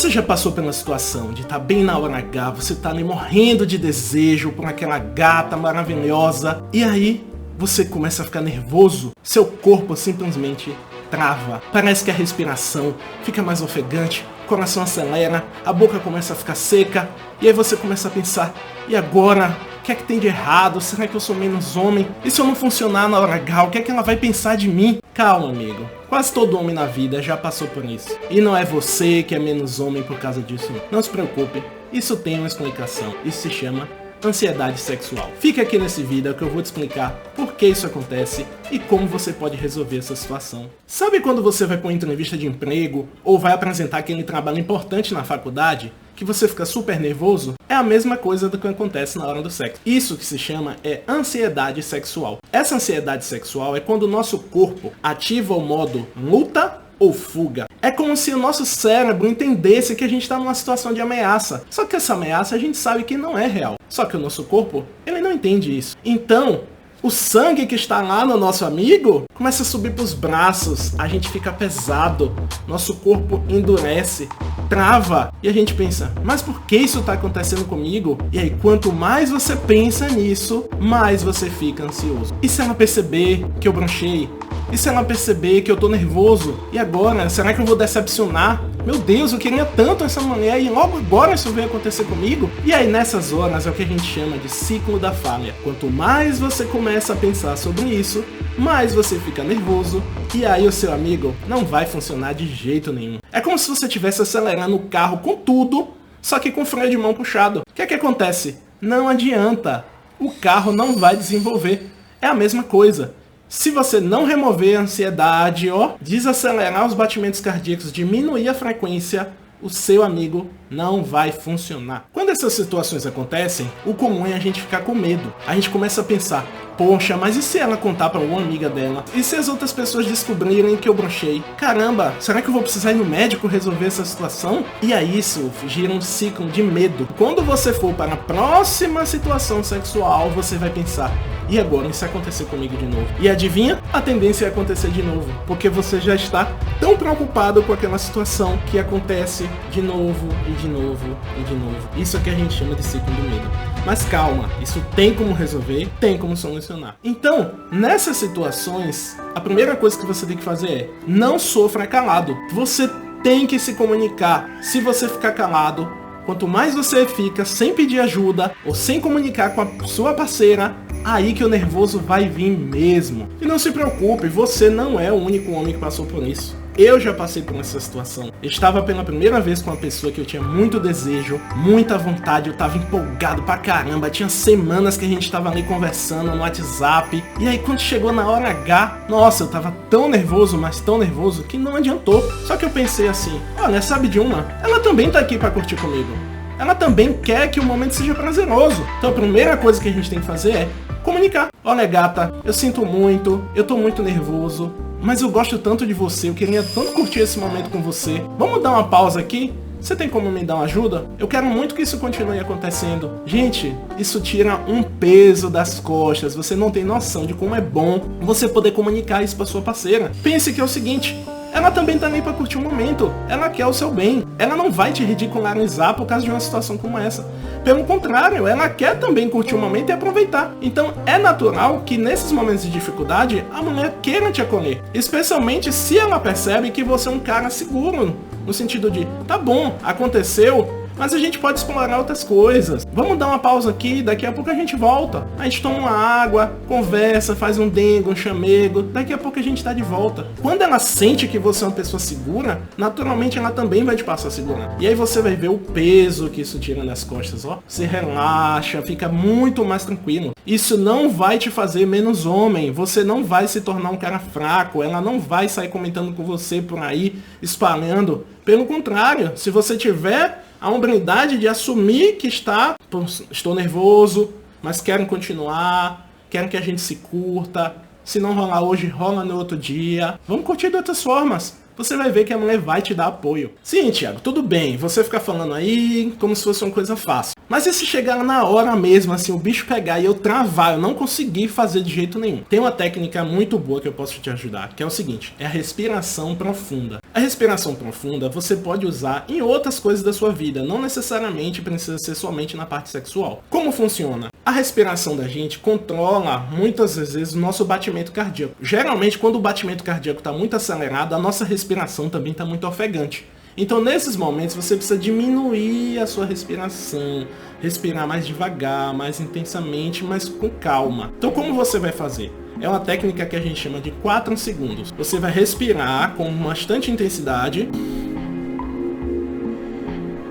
Você já passou pela situação de estar bem na hora H, você tá ali morrendo de desejo por aquela gata maravilhosa, e aí você começa a ficar nervoso, seu corpo simplesmente trava, parece que a respiração fica mais ofegante, o coração acelera, a boca começa a ficar seca, e aí você começa a pensar, e agora? O que é que tem de errado? Será que eu sou menos homem? E se eu não funcionar na hora H, o que é que ela vai pensar de mim? Calma, amigo. Quase todo homem na vida já passou por isso. E não é você que é menos homem por causa disso. Não se preocupe, isso tem uma explicação. Isso se chama ansiedade sexual. Fica aqui nesse vídeo que eu vou te explicar por que isso acontece e como você pode resolver essa situação. Sabe quando você vai para uma entrevista de emprego ou vai apresentar aquele trabalho importante na faculdade, que você fica super nervoso? É a mesma coisa do que acontece na hora do sexo. Isso que se chama é ansiedade sexual. Essa ansiedade sexual é quando o nosso corpo ativa o modo luta ou fuga. É como se o nosso cérebro entendesse que a gente está numa situação de ameaça. Só que essa ameaça a gente sabe que não é real. Só que o nosso corpo, ele não entende isso. Então, o sangue que está lá no nosso amigo começa a subir para os braços, a gente fica pesado, nosso corpo endurece, trava, e a gente pensa, mas por que isso está acontecendo comigo? E aí, quanto mais você pensa nisso, mais você fica ansioso. E se ela perceber que eu bronchei? E se ela perceber que eu tô nervoso? E agora? Será que eu vou decepcionar? Meu Deus, eu queria tanto essa mulher e logo agora isso veio acontecer comigo? E aí nessas horas é o que a gente chama de ciclo da falha. Quanto mais você começa a pensar sobre isso, mais você fica nervoso e aí o seu amigo não vai funcionar de jeito nenhum. É como se você estivesse acelerando o carro com tudo, só que com freio de mão puxado. O que é que acontece? Não adianta. O carro não vai desenvolver. É a mesma coisa. Se você não remover a ansiedade, desacelerar os batimentos cardíacos, diminuir a frequência, o seu amigo não vai funcionar. Quando essas situações acontecem, o comum é a gente ficar com medo. A gente começa a pensar, poxa, mas e se ela contar para uma amiga dela? E se as outras pessoas descobrirem que eu bronchei? Caramba, será que eu vou precisar ir no médico resolver essa situação? E aí isso gira um ciclo de medo. Quando você for para a próxima situação sexual, você vai pensar, e agora, e se acontecer comigo de novo? E adivinha? A tendência é acontecer de novo, porque você já está tão preocupado com aquela situação que acontece de novo, e de novo, e de novo. Isso é que a gente chama de ciclo do medo. Mas calma, isso tem como resolver, tem como solucionar. Então, nessas situações, a primeira coisa que você tem que fazer é, não sofra calado. Você tem que se comunicar. Se você ficar calado, quanto mais você fica sem pedir ajuda, ou sem comunicar com a sua parceira, aí que o nervoso vai vir mesmo. E não se preocupe, você não é o único homem que passou por isso. Eu já passei por essa situação. Eu estava pela primeira vez com uma pessoa que eu tinha muito desejo, muita vontade, eu estava empolgado pra caramba. Tinha semanas que a gente estava ali conversando no WhatsApp. E aí quando chegou na hora H, nossa, eu estava tão nervoso, mas tão nervoso, que não adiantou. Só que eu pensei assim, olha, sabe de uma? Ela também tá aqui pra curtir comigo. Ela também quer que o momento seja prazeroso. Então a primeira coisa que a gente tem que fazer é comunicar. Olha, gata, eu sinto muito, eu tô muito nervoso, mas eu gosto tanto de você, eu queria tanto curtir esse momento com você. Vamos dar uma pausa aqui? Você tem como me dar uma ajuda? Eu quero muito que isso continue acontecendo. Gente, isso tira um peso das costas. Você não tem noção de como é bom você poder comunicar isso pra sua parceira. Pense que é o seguinte, ela também tá ali pra curtir um momento. Ela quer o seu bem. Ela não vai te ridicularizar por causa de uma situação como essa. Pelo contrário, ela quer também curtir o momento e aproveitar. Então é natural que nesses momentos de dificuldade, a mulher queira te acolher. Especialmente se ela percebe que você é um cara seguro. No sentido de, tá bom, aconteceu, mas a gente pode explorar outras coisas. Vamos dar uma pausa aqui, daqui a pouco a gente volta. A gente toma uma água, conversa, faz um dengo, um chamego. Daqui a pouco a gente tá de volta. Quando ela sente que você é uma pessoa segura, naturalmente ela também vai te passar a segurar. E aí você vai ver o peso que isso tira nas costas, Você relaxa, fica muito mais tranquilo. Isso não vai te fazer menos homem. Você não vai se tornar um cara fraco. Ela não vai sair comentando com você por aí, espalhando. Pelo contrário, se você tiver a humildade de assumir que estou nervoso, mas quero continuar, quero que a gente se curta, se não rolar hoje, rola no outro dia, vamos curtir de outras formas. Você vai ver que a mulher vai te dar apoio. Sim, Thiago, tudo bem, você fica falando aí como se fosse uma coisa fácil. Mas e se chegar na hora mesmo, assim, o bicho pegar e eu travar, eu não conseguir fazer de jeito nenhum? Tem uma técnica muito boa que eu posso te ajudar, que é o seguinte, é a respiração profunda. A respiração profunda você pode usar em outras coisas da sua vida, não necessariamente precisa ser somente na parte sexual. Como funciona? A respiração da gente controla muitas vezes o nosso batimento cardíaco. Geralmente, quando o batimento cardíaco está muito acelerado, a nossa respiração também está muito ofegante. Então, nesses momentos, você precisa diminuir a sua respiração, respirar mais devagar, mais intensamente, mas com calma. Então, como você vai fazer? É uma técnica que a gente chama de 4 segundos. Você vai respirar com bastante intensidade,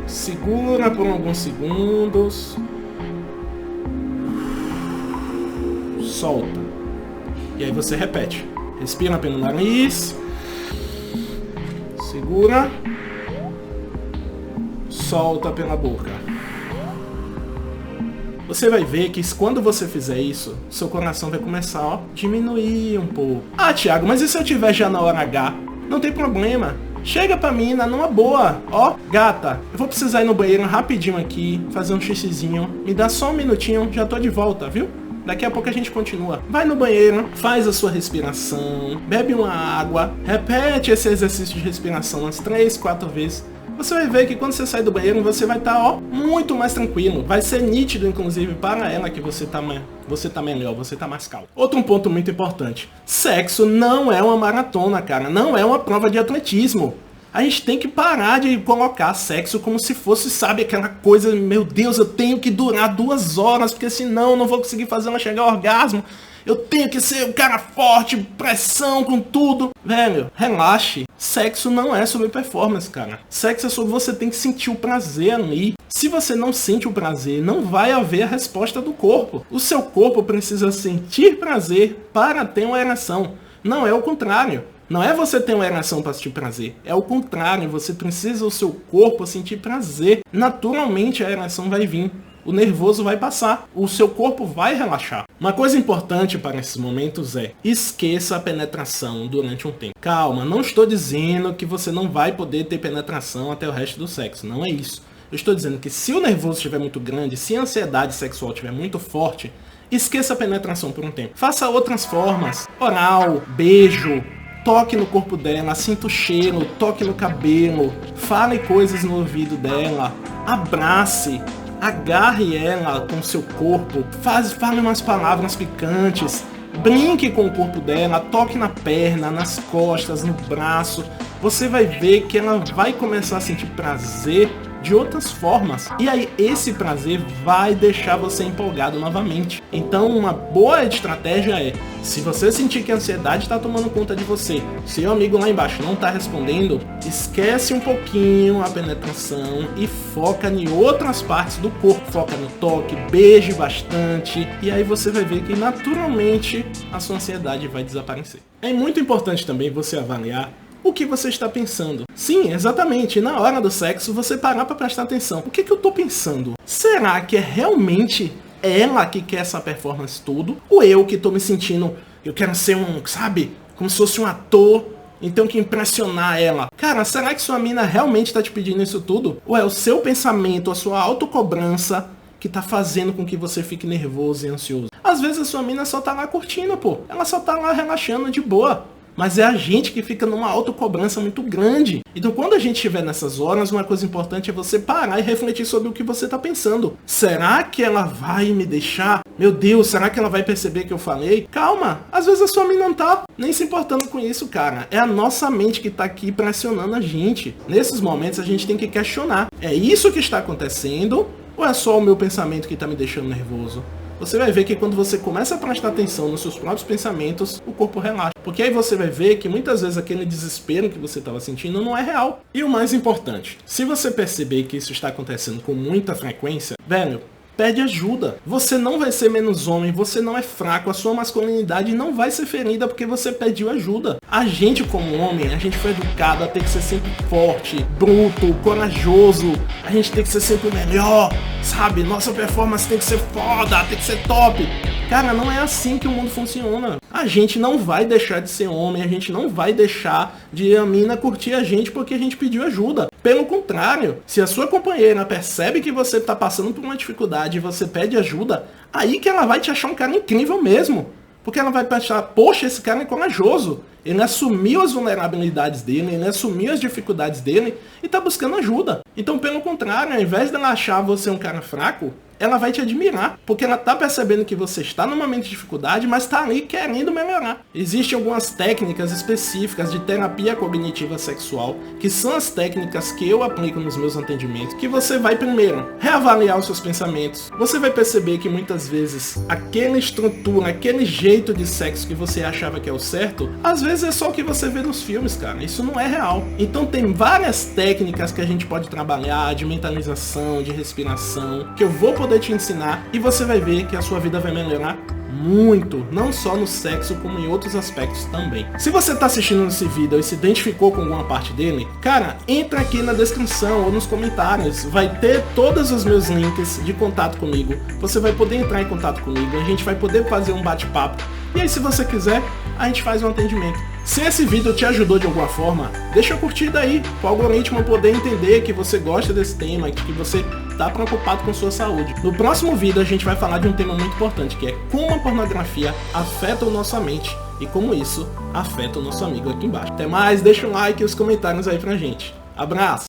segura por alguns segundos, solta. E aí você repete. Respira pelo nariz, segura, solta pela boca. Você vai ver que quando você fizer isso, seu coração vai começar a diminuir um pouco. Ah, Thiago, mas e se eu tiver já na hora H? Não tem problema. Chega pra mim, numa boa. Ó, gata, eu vou precisar ir no banheiro rapidinho aqui, fazer um xixizinho. Me dá só um minutinho, já tô de volta, viu? Daqui a pouco a gente continua. Vai no banheiro, faz a sua respiração, bebe uma água, repete esse exercício de respiração umas 3, 4 vezes. Você vai ver que quando você sai do banheiro, você vai estar, muito mais tranquilo. Vai ser nítido, inclusive, para ela que você tá melhor, você tá mais calmo. Outro ponto muito importante. Sexo não é uma maratona, cara. Não é uma prova de atletismo. A gente tem que parar de colocar sexo como se fosse, sabe, aquela coisa, meu Deus, eu tenho que durar 2 horas, porque senão eu não vou conseguir fazer ela chegar ao orgasmo. Eu tenho que ser um cara forte, pressão com tudo. Velho, relaxe. Sexo não é sobre performance, cara. Sexo é sobre você tem que sentir o prazer ali. Se você não sente o prazer, não vai haver a resposta do corpo. O seu corpo precisa sentir prazer para ter uma ereção. Não é o contrário. Não é você ter uma ereção para sentir prazer. É o contrário. Você precisa o seu corpo sentir prazer. Naturalmente a ereção vai vir. O nervoso vai passar, o seu corpo vai relaxar. Uma coisa importante para esses momentos é, esqueça a penetração durante um tempo. Calma, não estou dizendo que você não vai poder ter penetração até o resto do sexo, não é isso. Eu estou dizendo que se o nervoso estiver muito grande, se a ansiedade sexual estiver muito forte, esqueça a penetração por um tempo. Faça outras formas, oral, beijo, toque no corpo dela, sinta o cheiro, toque no cabelo, fale coisas no ouvido dela, abrace, agarre ela com seu corpo, fale umas palavras picantes, brinque com o corpo dela, toque na perna, nas costas, no braço. Você vai ver que ela vai começar a sentir prazer de outras formas. E aí esse prazer vai deixar você empolgado novamente. Então uma boa estratégia é, se você sentir que a ansiedade está tomando conta de você, seu amigo lá embaixo não está respondendo, esquece um pouquinho a penetração e foca em outras partes do corpo. Foca no toque, beije bastante, e aí você vai ver que naturalmente a sua ansiedade vai desaparecer. É muito importante também você avaliar o que você está pensando. Sim, exatamente, na hora do sexo você parar para prestar atenção. O que eu tô pensando? Será que é realmente ela que quer essa performance tudo? Ou eu que tô me sentindo, eu quero ser sabe, como se fosse um ator, então que impressionar ela. Cara, será que sua mina realmente tá te pedindo isso tudo? Ou é o seu pensamento, a sua autocobrança que tá fazendo com que você fique nervoso e ansioso? Às vezes a sua mina só tá lá curtindo, pô. Ela só tá lá relaxando de boa. Mas é a gente que fica numa autocobrança muito grande. Então quando a gente estiver nessas horas, uma coisa importante é você parar e refletir sobre o que você está pensando. Será que ela vai me deixar? Meu Deus, será que ela vai perceber que eu falei? Calma, às vezes a sua amiga não tá nem se importando com isso, cara. É a nossa mente que tá aqui pressionando a gente. Nesses momentos a gente tem que questionar. É isso que está acontecendo? Ou é só o meu pensamento que tá me deixando nervoso? Você vai ver que quando você começa a prestar atenção nos seus próprios pensamentos, o corpo relaxa. Porque aí você vai ver que muitas vezes aquele desespero que você estava sentindo não é real. E o mais importante, se você perceber que isso está acontecendo com muita frequência, velho, pede ajuda. Você não vai ser menos homem, você não é fraco, a sua masculinidade não vai ser ferida porque você pediu ajuda. A gente como homem, a gente foi educado a ter que ser sempre forte, bruto, corajoso, a gente tem que ser sempre o melhor, sabe? Nossa performance tem que ser foda, tem que ser top. Cara, não é assim que o mundo funciona. A gente não vai deixar de ser homem, a gente não vai deixar de a mina curtir a gente porque a gente pediu ajuda. Pelo contrário, se a sua companheira percebe que você está passando por uma dificuldade e você pede ajuda, aí que ela vai te achar um cara incrível mesmo. Porque ela vai pensar, poxa, esse cara é corajoso. Ele assumiu as vulnerabilidades dele, ele assumiu as dificuldades dele e está buscando ajuda. Então, pelo contrário, ao invés dela achar você um cara fraco, ela vai te admirar, porque ela está percebendo que você está num momento de dificuldade, mas está ali querendo melhorar. Existem algumas técnicas específicas de terapia cognitiva sexual, que são as técnicas que eu aplico nos meus atendimentos, que você vai primeiro reavaliar os seus pensamentos. Você vai perceber que muitas vezes aquela estrutura, aquele jeito de sexo que você achava que é o certo, às vezes é só o que você vê nos filmes, cara. Isso não é real. Então tem várias técnicas que a gente pode trabalhar, de mentalização, de respiração, que eu vou poder te ensinar e você vai ver que a sua vida vai melhorar muito, não só no sexo, como em outros aspectos também. Se você está assistindo esse vídeo e se identificou com alguma parte dele, cara, entra aqui na descrição ou nos comentários, vai ter todos os meus links de contato comigo, você vai poder entrar em contato comigo, a gente vai poder fazer um bate-papo, e aí se você quiser, a gente faz um atendimento. Se esse vídeo te ajudou de alguma forma, deixa a curtida aí, para o algoritmo poder entender que você gosta desse tema, que você está preocupado com sua saúde. No próximo vídeo a gente vai falar de um tema muito importante, que é como a pornografia afeta a nossa mente e como isso afeta o nosso amigo aqui embaixo. Até mais, deixa um like e os comentários aí pra gente. Abraço!